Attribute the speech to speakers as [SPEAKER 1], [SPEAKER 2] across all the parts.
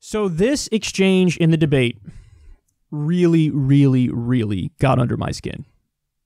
[SPEAKER 1] So this exchange in the debate really, really, really got under my skin.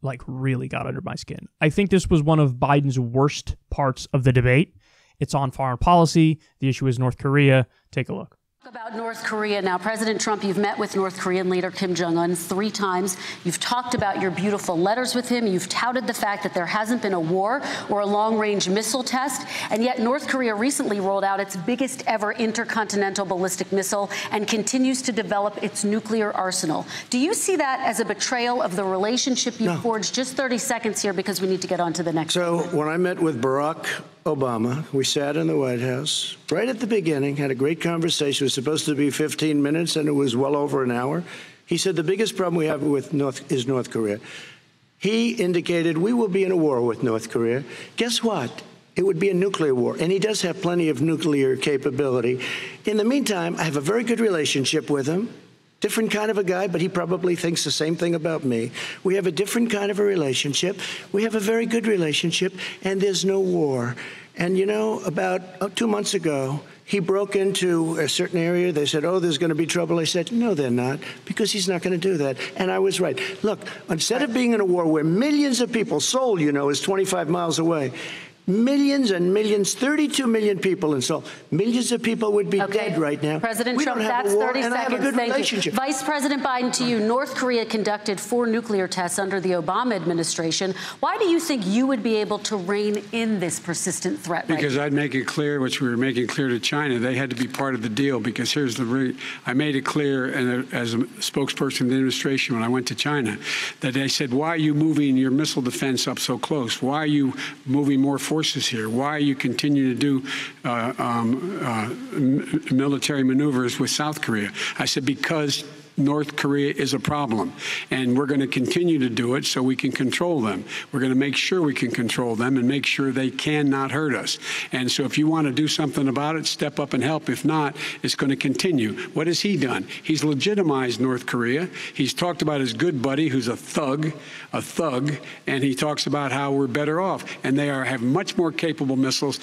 [SPEAKER 1] Like, really got under my skin. I think this was one of Biden's worst parts of the debate. It's on foreign policy. The issue is North Korea. Take a look.
[SPEAKER 2] About North Korea now. President Trump, you've met with North Korean leader Kim Jong-un 3 times. You've talked about your beautiful letters with him. You've touted the fact that there hasn't been a war or a long-range missile test. And yet North Korea recently rolled out its biggest ever intercontinental ballistic missile and continues to develop its nuclear arsenal. Do you see that as a betrayal of the relationship you forged? Just 30 seconds here because we need to get on to the next.
[SPEAKER 3] So when I met with Barack Obama, we sat in the White House right at the beginning, had a great conversation. It was supposed to be 15 minutes, and it was well over an hour. He said the biggest problem we have with North Korea. He indicated we will be in a war with North Korea. Guess what? It would be a nuclear war, and he does have plenty of nuclear capability. In the meantime, I have a very good relationship with him. Different kind of a guy, but he probably thinks the same thing about me. We have a different kind of a relationship. We have a very good relationship, and there's no war. And, you know, about 2 months ago, he broke into a certain area. They said, oh, there's going to be trouble. I said, no, they're not, because he's not going to do that. And I was right. Look, instead of being in a war where millions of people, Seoul, you know, is 25 miles away, millions and millions, 32 million people in Seoul. Millions of people would be dead right now.
[SPEAKER 2] President Trump, that's 30 seconds. Thank you. Vice President Biden, to you. North Korea conducted 4 nuclear tests under the Obama administration. Why do you think you would be able to rein in this persistent threat?
[SPEAKER 4] Because I'd make it clear, which we were making clear to China, they had to be part of the deal. Because here's the I made it clear, and as a spokesperson of the administration when I went to China, that they said, why are you moving your missile defense up so close? Why are you moving more forces here? Why are you continuing to do military maneuvers with South Korea? I said, because North Korea is a problem, and we're going to continue to do it so we can control them. We're going to make sure we can control them and make sure they cannot hurt us. And so if you want to do something about it, step up and help. If not, it's going to continue. What has he done? He's legitimized North Korea. He's talked about his good buddy, who's a thug, and he talks about how we're better off. And they have much more capable missiles,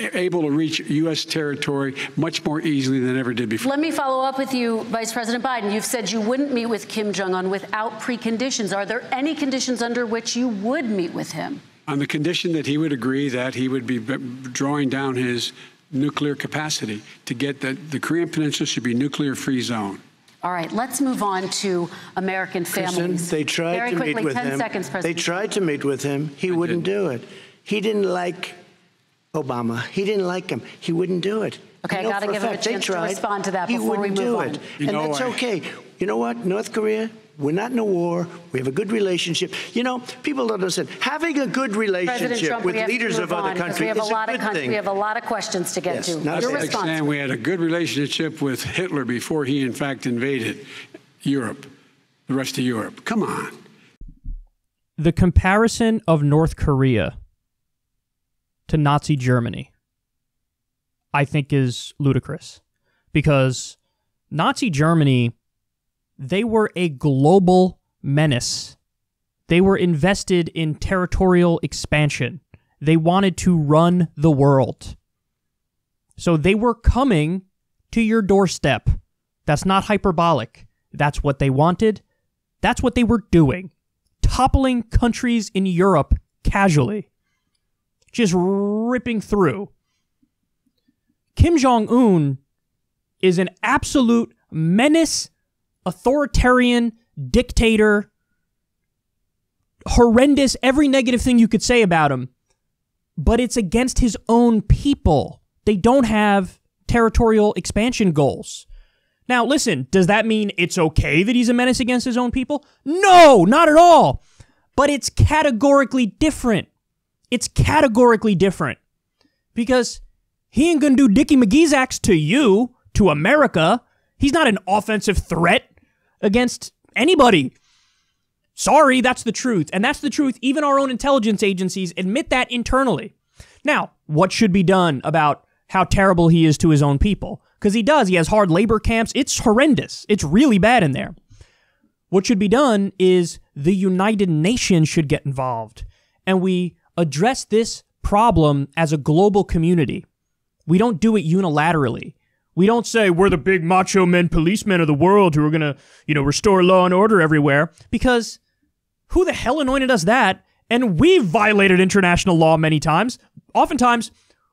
[SPEAKER 4] able to reach U.S. territory much more easily than ever did before.
[SPEAKER 2] Let me follow up with you, Vice President Biden. You've said you wouldn't meet with Kim Jong-un without preconditions. Are there any conditions under which you would meet with him?
[SPEAKER 4] On the condition that he would agree that he would be drawing down his nuclear capacity to get that the Korean Peninsula should be a nuclear-free zone.
[SPEAKER 2] All right, let's move on to American families.
[SPEAKER 3] They tried to meet with him.
[SPEAKER 2] 10 seconds, President.
[SPEAKER 3] They tried to meet with him. He wouldn't do it. He didn't like Obama. He didn't like him. He wouldn't do it.
[SPEAKER 2] Okay, I got to give him a chance to respond to that before we move on.
[SPEAKER 3] And that's okay. You know what, North Korea, we're not in a war. We have a good relationship. You know, people don't understand. Having a good relationship with leaders of other countries is a good thing.
[SPEAKER 2] We have a lot of questions to get to.
[SPEAKER 4] Your response. And we had a good relationship with Hitler before he, in fact, invaded Europe, the rest of Europe. Come on.
[SPEAKER 1] The comparison of North Korea to Nazi Germany, I think, is ludicrous, because Nazi Germany, they were a global menace. They were invested in territorial expansion. They wanted to run the world. So they were coming to your doorstep. That's not hyperbolic. That's what they wanted. That's what they were doing. Toppling countries in Europe casually. Just ripping through. Kim Jong-un is an absolute menace, authoritarian, dictator, horrendous, every negative thing you could say about him, but it's against his own people. They don't have territorial expansion goals. Now, listen, does that mean it's okay that he's a menace against his own people? No, not at all. But it's categorically different. It's categorically different. Because he ain't gonna do Dickie McGee's acts to you, to America. He's not an offensive threat against anybody. Sorry, that's the truth. And that's the truth. Even our own intelligence agencies admit that internally. Now, what should be done about how terrible he is to his own people? Because he does. He has hard labor camps. It's horrendous. It's really bad in there. What should be done is the United Nations should get involved. And we address this problem as a global community. We don't do it unilaterally. We don't say we're the big macho men policemen of the world who are going to, restore law and order everywhere, because who the hell anointed us that? And we've violated international law many times. Oftentimes,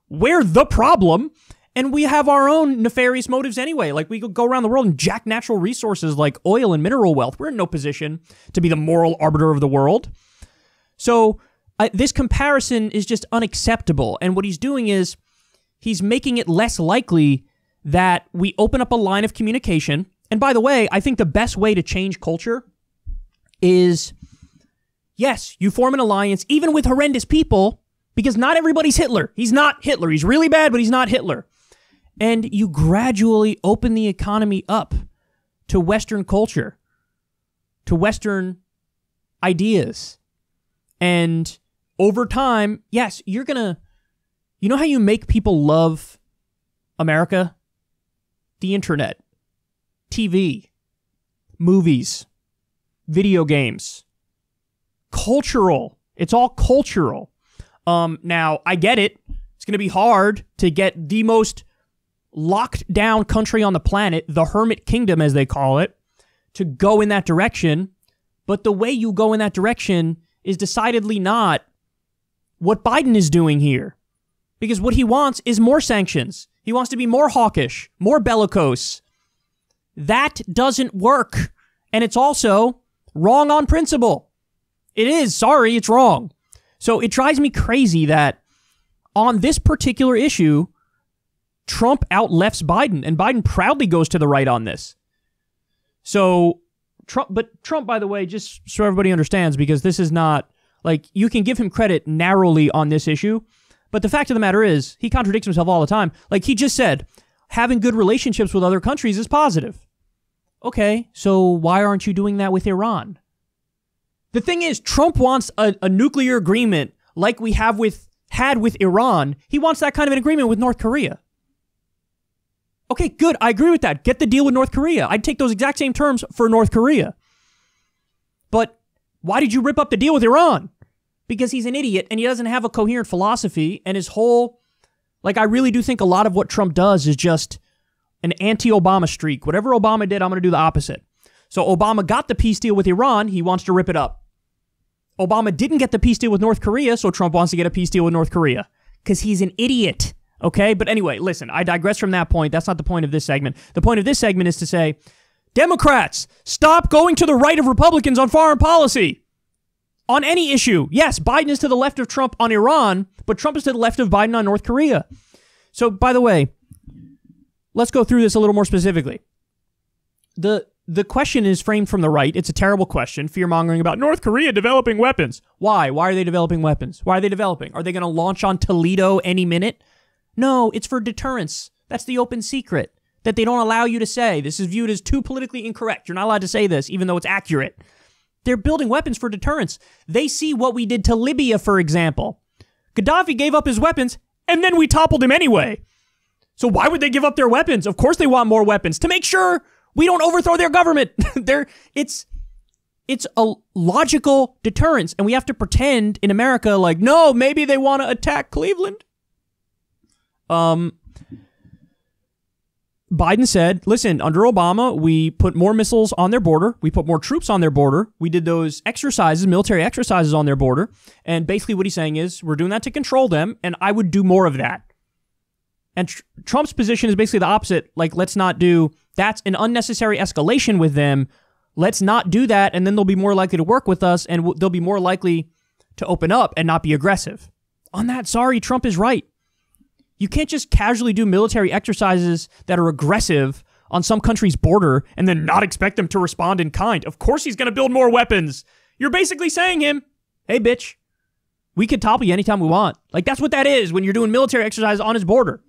[SPEAKER 1] we're the problem, and we have our own nefarious motives anyway. Like, we could go around the world and jack natural resources like oil and mineral wealth. We're in no position to be the moral arbiter of the world. So this comparison is just unacceptable. And what he's doing is he's making it less likely that we open up a line of communication. And by the way, I think the best way to change culture is, yes, you form an alliance, even with horrendous people, because not everybody's Hitler. He's not Hitler. He's really bad, but he's not Hitler. And you gradually open the economy up to Western culture, to Western ideas. And over time, yes, you're going to... You know how you make people love America? The internet, TV, movies, video games, cultural. It's all cultural. Now, I get it. It's going to be hard to get the most locked down country on the planet, the Hermit Kingdom, as they call it, to go in that direction. But the way you go in that direction is decidedly not what Biden is doing here. Because what he wants is more sanctions. He wants to be more hawkish, more bellicose. That doesn't work. And it's also wrong on principle. It is. Sorry, it's wrong. So it drives me crazy that on this particular issue, Trump outlefts Biden, and Biden proudly goes to the right on this. So Trump, by the way, just so everybody understands, because this is not, like, you can give him credit narrowly on this issue, but the fact of the matter is, he contradicts himself all the time. Like he just said, having good relationships with other countries is positive. Okay, so why aren't you doing that with Iran? The thing is, Trump wants a nuclear agreement like we had with Iran. He wants that kind of an agreement with North Korea. Okay, good. I agree with that. Get the deal with North Korea. I'd take those exact same terms for North Korea. But why did you rip up the deal with Iran? Because he's an idiot and he doesn't have a coherent philosophy, and his whole, like, I really do think a lot of what Trump does is just an anti-Obama streak. Whatever Obama did, I'm going to do the opposite. So Obama got the peace deal with Iran. He wants to rip it up. Obama didn't get the peace deal with North Korea, so Trump wants to get a peace deal with North Korea. Because he's an idiot. Okay? But anyway, listen, I digress from that point. That's not the point of this segment. The point of this segment is to say, Democrats, stop going to the right of Republicans on foreign policy. On any issue. Yes, Biden is to the left of Trump on Iran, but Trump is to the left of Biden on North Korea. So, by the way, let's go through this a little more specifically. The question is framed from the right. It's a terrible question. Fear-mongering about North Korea developing weapons. Why? Why are they developing weapons? Why are they developing? Are they going to launch on Toledo any minute? No, it's for deterrence. That's the open secret that they don't allow you to say. This is viewed as too politically incorrect. You're not allowed to say this, even though it's accurate. They're building weapons for deterrence. They see what we did to Libya, for example. Gaddafi gave up his weapons, and then we toppled him anyway. So why would they give up their weapons? Of course they want more weapons, to make sure we don't overthrow their government. It's a logical deterrence, and we have to pretend in America like, no, maybe they want to attack Cleveland. Biden said, listen, under Obama, we put more missiles on their border. We put more troops on their border. We did those exercises, military exercises on their border. And basically what he's saying is, we're doing that to control them, and I would do more of that. And Trump's position is basically the opposite. Like, let's not do, that's an unnecessary escalation with them. Let's not do that, and then they'll be more likely to work with us, and they'll be more likely to open up and not be aggressive. On that, sorry, Trump is right. You can't just casually do military exercises that are aggressive on some country's border and then not expect them to respond in kind. Of course he's going to build more weapons. You're basically saying him, hey, bitch, we could topple you anytime we want. Like, that's what that is when you're doing military exercises on his border.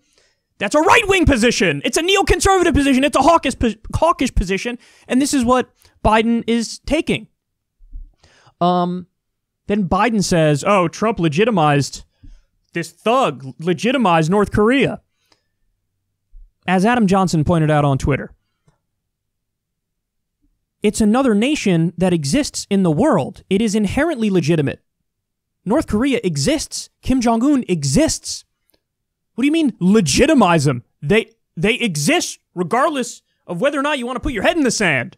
[SPEAKER 1] That's a right-wing position. It's a neoconservative position. It's a hawkish position. And this is what Biden is taking. Then Biden says, oh, Trump legitimized this thug, legitimized North Korea. As Adam Johnson pointed out on Twitter, it's another nation that exists in the world. It is inherently legitimate. North Korea exists. Kim Jong-un exists. What do you mean legitimize them? they exist regardless of whether or not you want to put your head in the sand.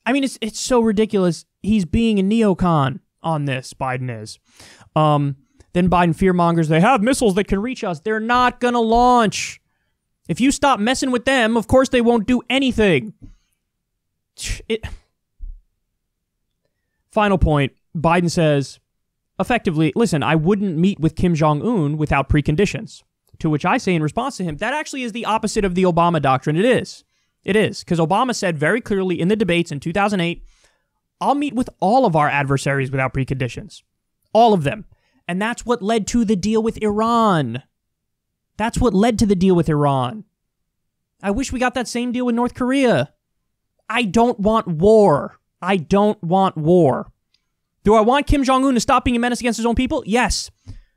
[SPEAKER 1] I mean, it's so ridiculous. He's being a neocon on this, Biden is. Then Biden fearmongers, they have missiles that can reach us. They're not going to launch. If you stop messing with them, of course they won't do anything. Final point, Biden says, effectively, listen, I wouldn't meet with Kim Jong-un without preconditions. To which I say in response to him, that actually is the opposite of the Obama doctrine. It is. It is. Because Obama said very clearly in the debates in 2008, I'll meet with all of our adversaries without preconditions. All of them. And that's what led to the deal with Iran. That's what led to the deal with Iran. I wish we got that same deal with North Korea. I don't want war. I don't want war. Do I want Kim Jong-un to stop being a menace against his own people? Yes.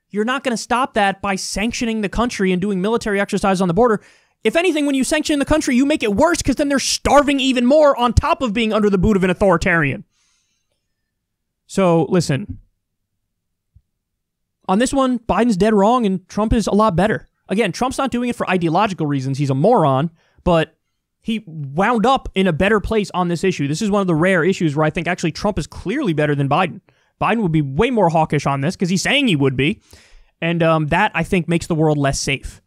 [SPEAKER 1] You're not going to stop that by sanctioning the country and doing military exercises on the border. If anything, when you sanction the country, you make it worse because then they're starving even more on top of being under the boot of an authoritarian. So, listen. On this one, Biden's dead wrong and Trump is a lot better. Again, Trump's not doing it for ideological reasons. He's a moron, but he wound up in a better place on this issue. This is one of the rare issues where I think actually Trump is clearly better than Biden. Biden would be way more hawkish on this because he's saying he would be. And that, I think, makes the world less safe.